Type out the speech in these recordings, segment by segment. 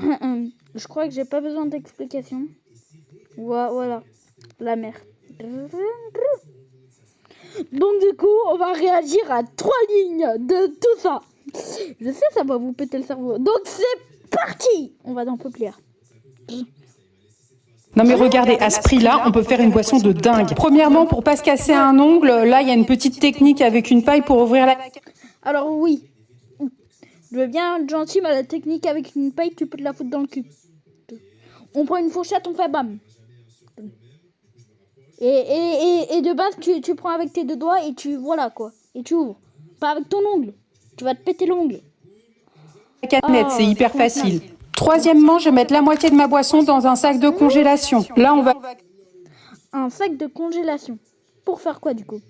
Je crois que j'ai pas besoin d'explication. Voilà, la mer. Donc du coup, on va réagir à 3 lignes de tout ça. Je sais, ça va vous péter le cerveau. Donc c'est parti. On va dans Peuplière. Non mais regardez, à ce prix-là, on peut faire une boisson de dingue. Premièrement, pour pas se casser un ongle, là, il y a une petite technique avec une paille pour ouvrir la... Alors oui, je veux bien être gentil, mais la technique avec une paille, tu peux te la foutre dans le cul. On prend une fourchette, on fait bam. Et de base, tu prends avec tes deux doigts et tu... Voilà quoi. Et tu ouvres. Pas avec ton ongle. Tu vas te péter l'ongle. canette, c'est hyper facile. Troisièmement, je vais mettre la moitié de ma boisson dans un sac de congélation. Là, on va... Un sac de congélation. Pour faire quoi du coup?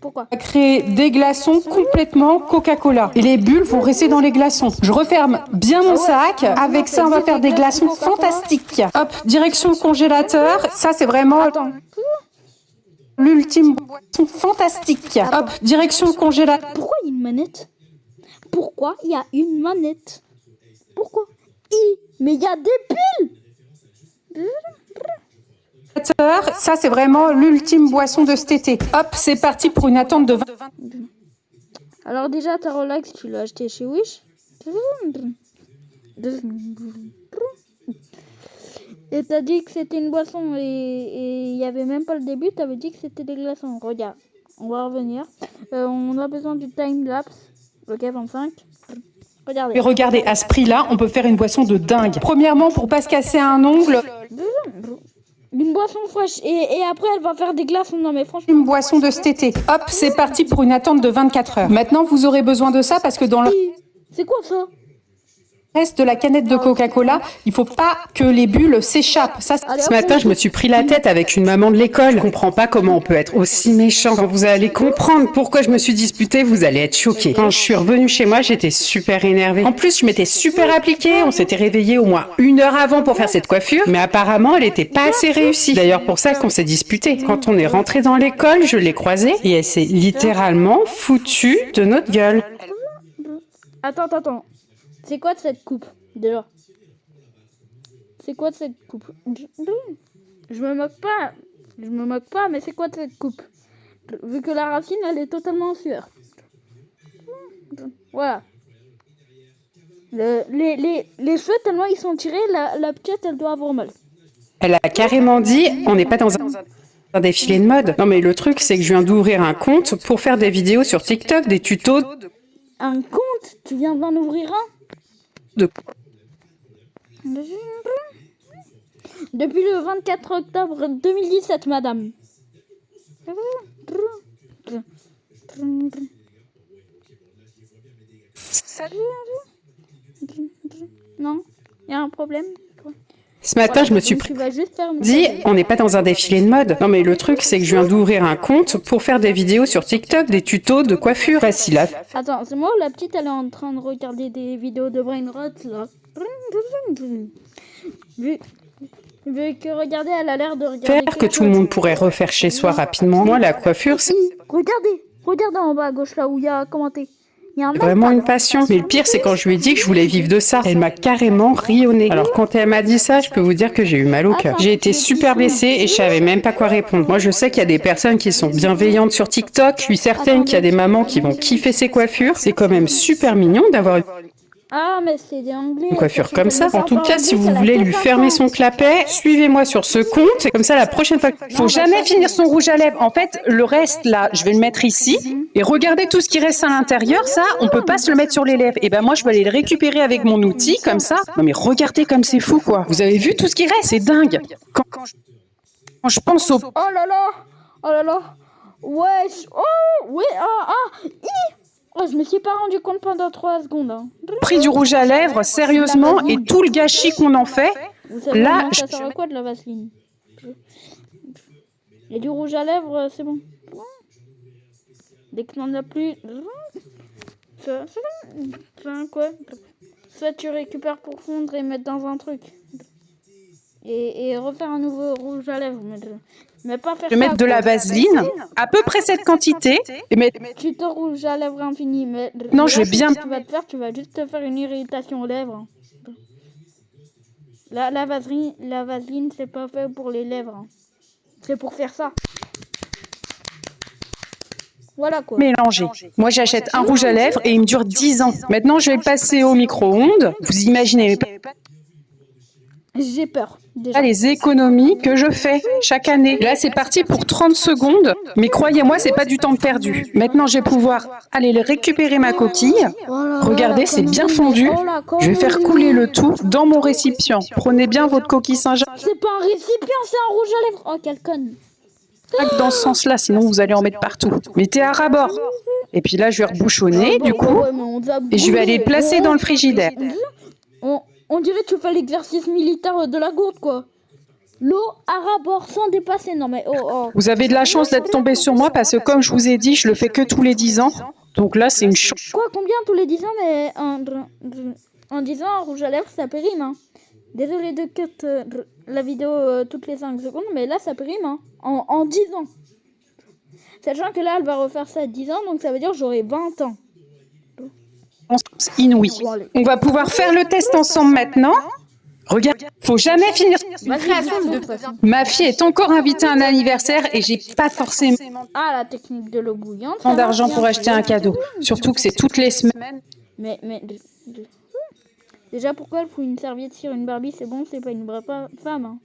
Pourquoi? créer des glaçons complètement Coca-Cola. Et les bulles vont rester dans les glaçons. Je referme bien mon sac. Avec ça, on va faire des glaçons fantastiques. Hop, direction congélateur. Ça, c'est vraiment l'ultime boisson fantastique. Hop, direction congélateur. Pourquoi il y a une manette? Pourquoi il y a une manette? Pourquoi? Mais il y a des piles. Ça, c'est vraiment l'ultime boisson de cet été. Hop, c'est parti pour une attente de 20... Alors déjà, ta Rolex, tu l'as acheté chez Wish. Et t'as dit que c'était une boisson et il n'y avait même pas le début, t'avais dit que c'était des glaçons. Regarde, on va revenir. On a besoin du time-lapse. Ok, 25. Regardez. Et regardez, à ce prix-là, on peut faire une boisson de dingue. Premièrement, pour pas se casser un ongle... Une boisson fraîche et après elle va faire des glaçons. Non mais franchement. Une boisson de cet été. Hop, c'est parti pour une attente de 24 heures. Maintenant, vous aurez besoin de ça parce que dans le C'est quoi ça? reste de la canette de Coca-Cola, il faut pas que les bulles s'échappent. Ça, Ce matin, je me suis pris la tête avec une maman de l'école. Je comprends pas comment on peut être aussi méchant. Quand vous allez comprendre pourquoi je me suis disputée, vous allez être choqués. Quand je suis revenue chez moi, j'étais super énervée. En plus, je m'étais super appliquée. On s'était réveillé au moins 1 heure avant pour faire cette coiffure, mais apparemment, elle était pas assez réussie. D'ailleurs, pour ça qu'on s'est disputé. Quand on est rentré dans l'école, je l'ai croisée et elle s'est littéralement foutue de notre gueule. Attends. C'est quoi de cette coupe déjà? C'est quoi de cette coupe? Je me moque pas, mais c'est quoi de cette coupe? Vu que la racine, elle est totalement en sueur. Voilà. Les cheveux, tellement ils sont tirés, la petite, elle doit avoir mal. Elle a carrément dit, on n'est pas dans un défilé de mode. Non mais le truc, c'est que je viens d'ouvrir un compte pour faire des vidéos sur TikTok, des tutos. Un compte? Tu viens d'en ouvrir un? Depuis le 24 octobre 2017, madame. Non, il y a un problème. Ce matin, je me suis dit, on n'est pas dans un défilé de mode. Non mais le truc, c'est que je viens d'ouvrir un compte pour faire des vidéos sur TikTok, des tutos de coiffure. Facile à... Attends, c'est moi ou la petite, elle est en train de regarder des vidéos de Brainrot, là. Vu que, regardez, elle a l'air de regarder... Faire que tout le monde pourrait refaire chez soi rapidement. Moi, la coiffure, c'est Regardez en bas à gauche, là où il y a commenté. Il y a un vraiment une passion. Mais le pire, c'est quand je lui ai dit que je voulais vivre de ça. Elle m'a carrément rionné. Alors quand elle m'a dit ça, je peux vous dire que j'ai eu mal au cœur. J'ai été super blessée et je savais même pas quoi répondre. Moi, je sais qu'il y a des personnes qui sont bienveillantes sur TikTok. Je suis certaine qu'il y a des mamans qui vont kiffer ces coiffures. C'est quand même super mignon d'avoir mais c'est des Anglais. Une coiffure comme ça. En tout cas, si vous voulez lui fermer son clapet, suivez-moi sur ce compte. Comme ça, la prochaine fois... Faut jamais finir son rouge à lèvres. En fait, le reste, là, je vais le mettre ici. Et regardez tout ce qui reste à l'intérieur. Ça, on peut pas se le mettre sur les lèvres. Et ben moi, je vais aller le récupérer avec mon outil, comme ça. Non mais regardez comme c'est fou, quoi. Vous avez vu tout ce qui reste? C'est dingue. Quand je pense au... Oh là là. Wesh. Oh, oui, Oh, je me suis pas rendu compte pendant 3 secondes. Hein. Prix du rouge à lèvres, sérieusement, et tout le gâchis qu'on en fait. Vous savez Là, ça sert à quoi de la vaseline? Et du rouge à lèvres, c'est bon. Dès que n'en a plus... Ça, quoi? Soit tu récupères pour fondre et mettre dans un truc. Et refaire un nouveau rouge à lèvres. Mais pas faire Je vais ça, mettre de quoi. la vaseline, à peu près cette quantité, et mettre... Tu te rouge à lèvres infini, mais Non, le je vais reste, bien... ce que tu vas te faire, tu vas juste te faire une irritation aux lèvres. La vaseline, c'est pas fait pour les lèvres. Hein. C'est pour faire ça. Voilà quoi. mélanger. Moi, j'achète un rouge à lèvres et il me dure 10 ans. Maintenant, je vais le passer au micro-ondes. Vous imaginez J'ai peur, déjà. pas les économies que je fais chaque année. Là, c'est parti pour 30 secondes, mais croyez-moi, c'est pas du temps perdu. Maintenant, je vais pouvoir aller récupérer ma coquille. Regardez, c'est bien fondu. Je vais faire couler le tout dans mon récipient. Prenez bien votre coquille Saint-Jacques C'est pas un récipient, c'est un rouge à lèvres. Oh, quelle conne. dans ce sens-là, sinon vous allez en mettre partout. Mettez à ras-bord. Et puis là, je vais rebouchonner, du coup, et je vais aller le placer dans le frigidaire. On dirait que tu fais l'exercice militaire de la gourde, quoi. L'eau à ras-bord sans dépasser. Non, mais oh. Vous avez de la chance d'être tombé sur moi parce que, comme je vous ai dit, je le fais que tous les 10 ans. Donc là, c'est une chance. Quoi, combien tous les 10 ans, mais en 10 ans, un rouge à lèvres, ça périme, hein. Désolé de cut la vidéo toutes les 5 secondes, mais là, ça périme, hein. En 10 ans. Sachant que là, elle va refaire ça à 10 ans, donc ça veut dire que j'aurai 20 ans. Inouï. On va pouvoir faire le test ensemble maintenant. Regarde, faut jamais finir. Ma fille est encore invitée à un anniversaire et j'ai pas forcément Ah, la technique de l'eau bouillante. ça d'argent marche pour bien. acheter un cadeau. Surtout que c'est toutes les semaines. Mais déjà, pourquoi elle fout une serviette sur une Barbie? C'est bon, c'est pas une vraie femme. Hein.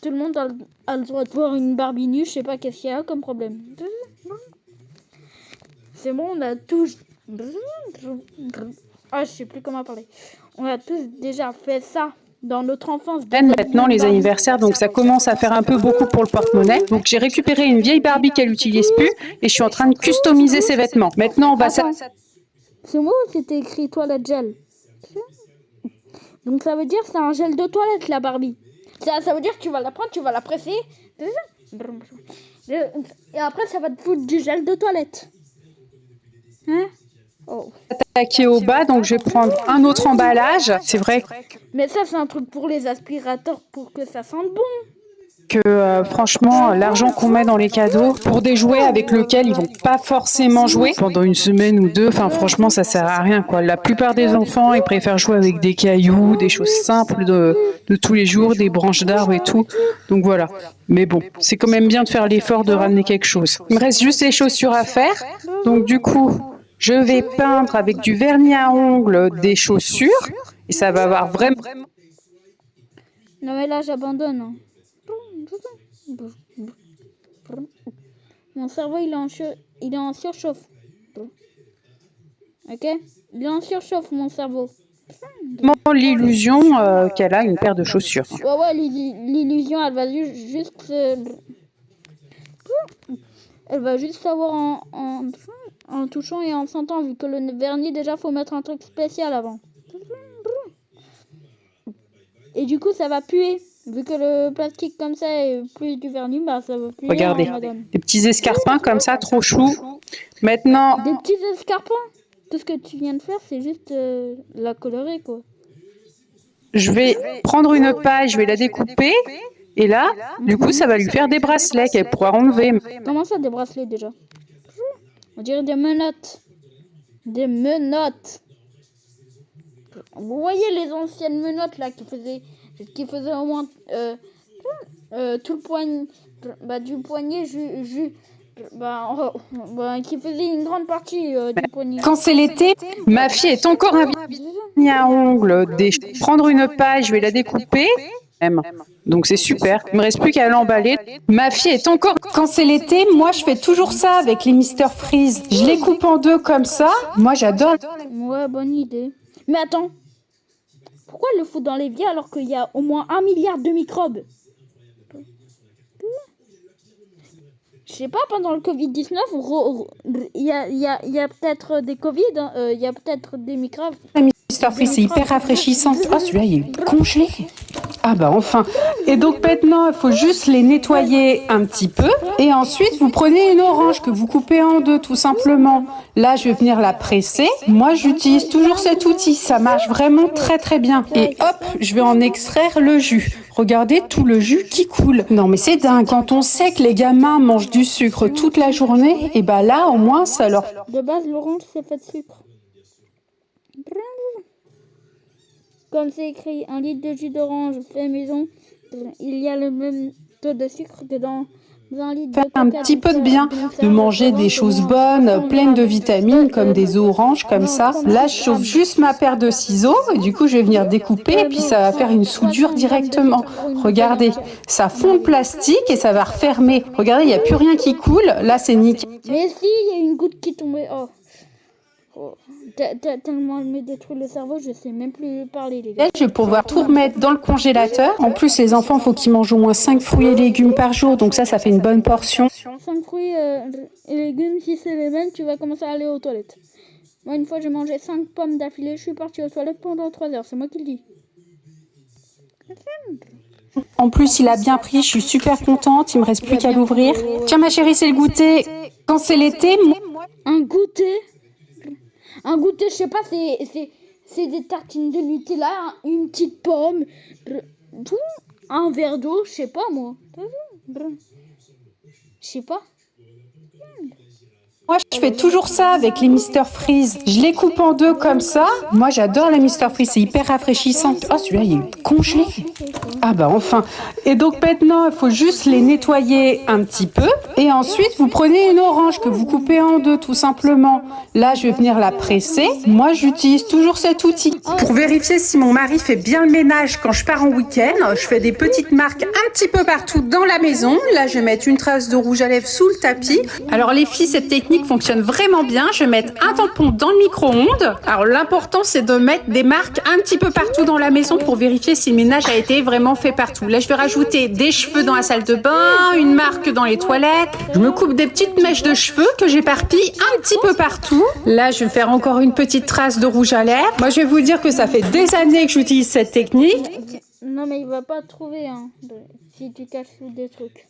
Tout le monde a le droit de voir une Barbie nue, je sais pas qu'est-ce qu'il y a comme problème. C'est bon, on a tous... Ah, je sais plus comment parler. On a tous déjà fait ça dans notre enfance. Maintenant, les anniversaires, donc ça commence à faire un peu beaucoup pour le porte-monnaie. Donc j'ai récupéré une vieille Barbie qu'elle n'utilise plus et je suis en train de customiser ses vêtements. Maintenant, on va... Attends, c'est moi ou c'était écrit toilette gel? Donc ça veut dire que c'est un gel de toilette, la Barbie. Ça veut dire que tu vas la prendre, tu vas la presser. Et après, ça va te foutre du gel de toilette. Hein? Oh. Attaquer au bas, donc je vais prendre un autre emballage. C'est vrai Mais ça, c'est un truc pour les aspirateurs pour que ça sente bon. que franchement, l'argent qu'on met dans les cadeaux pour des jouets avec lesquels ils vont pas forcément jouer pendant une semaine ou deux, enfin franchement, ça sert à rien quoi. La plupart des enfants, ils préfèrent jouer avec des cailloux, des choses simples de tous les jours, des branches d'arbres et tout. Donc voilà. Mais bon, c'est quand même bien de faire l'effort de ramener quelque chose. Il me reste juste les chaussures à faire. Donc du coup, je vais peindre avec du vernis à ongles des chaussures et ça va avoir vraiment... Non mais là, j'abandonne. Hein. Mon cerveau, il est en surchauffe. Ok? Il est en surchauffe, mon cerveau. l'illusion qu'elle a une paire de chaussures. Ouais, l'illusion, elle va juste... Elle va juste savoir en touchant et en sentant, vu que le vernis, déjà, faut mettre un truc spécial avant. Et du coup, ça va puer. Vu que le plastique comme ça est plus du vernis, bah ça va puer. Regardez, hein, madame. des petits escarpins comme ça, trop chou. Maintenant, Des petits escarpins. Tout ce que tu viens de faire, c'est juste la colorer, quoi. je vais prendre une paille, je vais la découper. Et là, du coup, ça va lui faire des bracelets qu'elle pourra enlever. Comment ça, des bracelets, déjà? On dirait des menottes. Des menottes. Vous voyez les anciennes menottes, là, qui faisaient au moins tout le poignet, du poignet qui faisait une grande partie du poignet. Quand c'est l'été, ma fille est encore invitée à ongles. Prendre une paille, je vais la découper. Donc c'est super. Il me reste plus qu'à l'emballer. Ma fille est encore... Quand c'est l'été, moi je fais toujours ça avec les Mister Freeze. Je les coupe en deux comme ça. Moi j'adore. Ouais, bonne idée. Mais attends. Pourquoi le fout dans l'évier alors qu'il y a au moins 1 milliard de microbes? Je sais pas, pendant le Covid-19, il y a peut-être des Covid, il y a peut-être des microbes. Mister Freeze, c'est hyper rafraîchissant. Ah, celui-là, il est congelé. Ah bah enfin. Et donc maintenant, il faut juste les nettoyer un petit peu. Et ensuite, vous prenez une orange que vous coupez en deux, tout simplement. Là, je vais venir la presser. Moi, j'utilise toujours cet outil. Ça marche vraiment très très bien. Et hop, je vais en extraire le jus. Regardez tout le jus qui coule. Non mais c'est dingue, quand on sait que les gamins mangent du sucre toute la journée, et bah là au moins ça leur... De base, l'orange, c'est fait de sucre. Comme c'est écrit, 1 litre de jus d'orange fait maison, il y a le même taux de sucre que dans un litre de un coca. petit peu de bien, de manger des choses bonnes, pleines de vitamines, comme des oranges, comme ça. Là, je chauffe juste ma paire de ciseaux, et du coup, je vais venir découper, et puis ça va faire une soudure directement. Regardez, ça fond le plastique, et ça va refermer. Regardez, il n'y a plus rien qui coule. Là, c'est nickel. Mais si, il y a une goutte qui tombait. Oh. Tellement elle me détruit le cerveau, je sais même plus parler, les gars. Je vais pouvoir tout remettre dans le congélateur. En plus, les enfants, faut qu'ils mangent au moins 5 fruits et légumes par jour, donc ça fait une bonne portion. 5 fruits et légumes, si c'est les mêmes, tu vas commencer à aller aux toilettes. Moi, une fois, j'ai mangé 5 pommes d'affilée, je suis partie aux toilettes pendant 3 heures, c'est moi qui le dis. En plus, il a bien pris, je suis super contente, il me reste plus qu'à l'ouvrir. Tiens ma chérie, c'est le goûter. Quand c'est l'été, Un goûter, je sais pas, c'est des tartines de Nutella, une petite pomme, un verre d'eau, je sais pas moi. Je sais pas. moi je fais toujours ça avec les Mister Freeze. Je les coupe en deux comme ça. Moi j'adore les Mister Freeze, c'est hyper rafraîchissant. Oh celui-là il est congelé. Ah bah enfin. Et donc maintenant il faut juste les nettoyer un petit peu. Et ensuite vous prenez une orange que vous coupez en deux tout simplement. Là je vais venir la presser. Moi j'utilise toujours cet outil. Pour vérifier si mon mari fait bien le ménage quand je pars en week-end, je fais des petites marques un petit peu partout dans la maison. Là je vais mettre une trace de rouge à lèvres sous le tapis. Alors les filles, cette technique fonctionne vraiment bien. Je vais mettre un tampon dans le micro-ondes. Alors l'important c'est de mettre des marques un petit peu partout dans la maison pour vérifier si le ménage a été vraiment fait partout. Là je vais rajouter des cheveux dans la salle de bain, une marque dans les toilettes. Je me coupe des petites mèches de cheveux que j'éparpille un petit peu partout. Là je vais faire encore une petite trace de rouge à lèvres. Moi je vais vous dire que ça fait des années que j'utilise cette technique. Non mais il va pas trouver hein, si tu caches des trucs.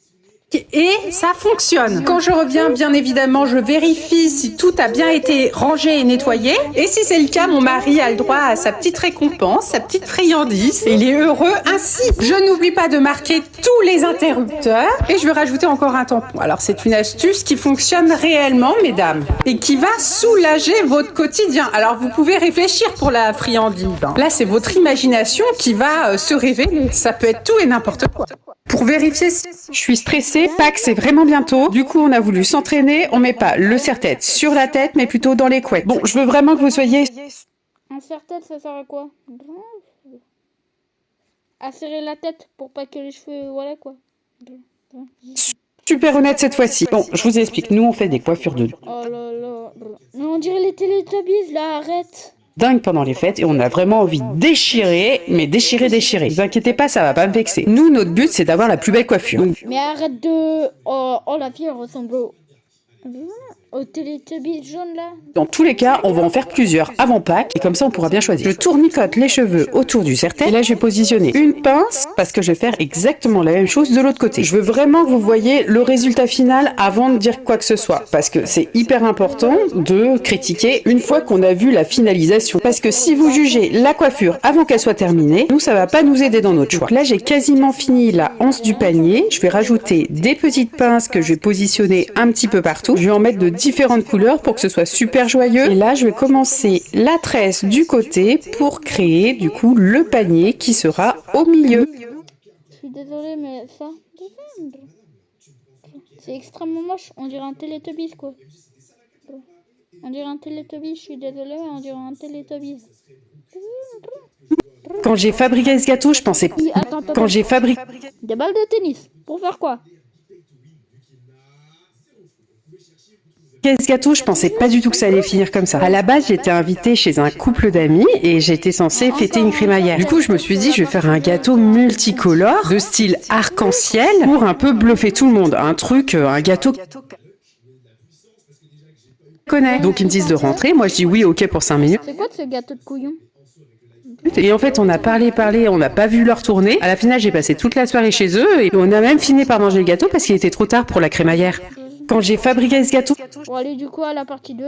Et ça fonctionne. Quand je reviens, bien évidemment, je vérifie si tout a bien été rangé et nettoyé. Et si c'est le cas, mon mari a le droit à sa petite récompense, sa petite friandise. Et il est heureux ainsi. Je n'oublie pas de marquer tous les interrupteurs. Et je vais rajouter encore un tampon. Alors, c'est une astuce qui fonctionne réellement, mesdames. Et qui va soulager votre quotidien. Alors, vous pouvez réfléchir pour la friandise. Là, c'est votre imagination qui va se révéler. Ça peut être tout et n'importe quoi. Pour vérifier si... Je suis stressée, Pâques c'est vraiment bientôt. Du coup, on a voulu s'entraîner. On met pas le serre-tête sur la tête, mais plutôt dans les couettes. Bon, je veux vraiment que vous soyez... Un serre-tête, ça sert à quoi? À serrer la tête pour pas que les cheveux... Voilà quoi. Super honnête cette fois-ci. Bon, je vous explique. Nous, on fait des coiffures de Oh là là. Mais on dirait les Teletubbies là, arrête. dingue pendant les fêtes et on a vraiment envie de déchirer, mais déchirer. Ne vous inquiétez pas, ça va pas me vexer. Nous, notre but, c'est d'avoir la plus belle coiffure. Mais arrête de... Oh, la fille, elle ressemble au Teletubbies jaune là. Dans tous les cas, on va en faire plusieurs avant Pâques et comme ça on pourra bien choisir. Je tournicote les cheveux autour du serre-tête et là je vais positionner une pince parce que je vais faire exactement la même chose de l'autre côté. Je veux vraiment que vous voyez le résultat final avant de dire quoi que ce soit parce que c'est hyper important de critiquer une fois qu'on a vu la finalisation. Parce que si vous jugez la coiffure avant qu'elle soit terminée, nous ça va pas nous aider dans notre choix. Donc là j'ai quasiment fini la anse du panier. Je vais rajouter des petites pinces que je vais positionner un petit peu partout. Je vais en mettre de différentes couleurs pour que ce soit super joyeux. Et là, je vais commencer la tresse du côté pour créer du coup le panier qui sera au milieu. Je suis désolée, mais ça... C'est extrêmement moche. On dirait un Teletubbies, quoi. On dirait un Teletubbies. Je suis désolée, mais on dirait un Teletubbies. Quand j'ai fabriqué ce gâteau, je pensais... Quand j'ai fabriqué... Des balles de tennis. Pour faire quoi? Ce gâteau, je pensais pas du tout que ça allait finir comme ça. À la base, j'étais invitée chez un couple d'amis et j'étais censée fêter une crémaillère. Du coup, je me suis dit, je vais faire un gâteau multicolore de style arc-en-ciel pour un peu bluffer tout le monde. Un gâteau connaît. Donc ils me disent de rentrer. Moi, je dis oui, ok pour 5 minutes. C'est quoi de ce gâteau de couillon? Et en fait, on a parlé, on n'a pas vu leur tournée. À la finale, j'ai passé toute la soirée chez eux et on a même fini par manger le gâteau parce qu'il était trop tard pour la crémaillère. Quand j'ai fabriqué ce gâteau, Bon, allez, du coup, à la partie 2.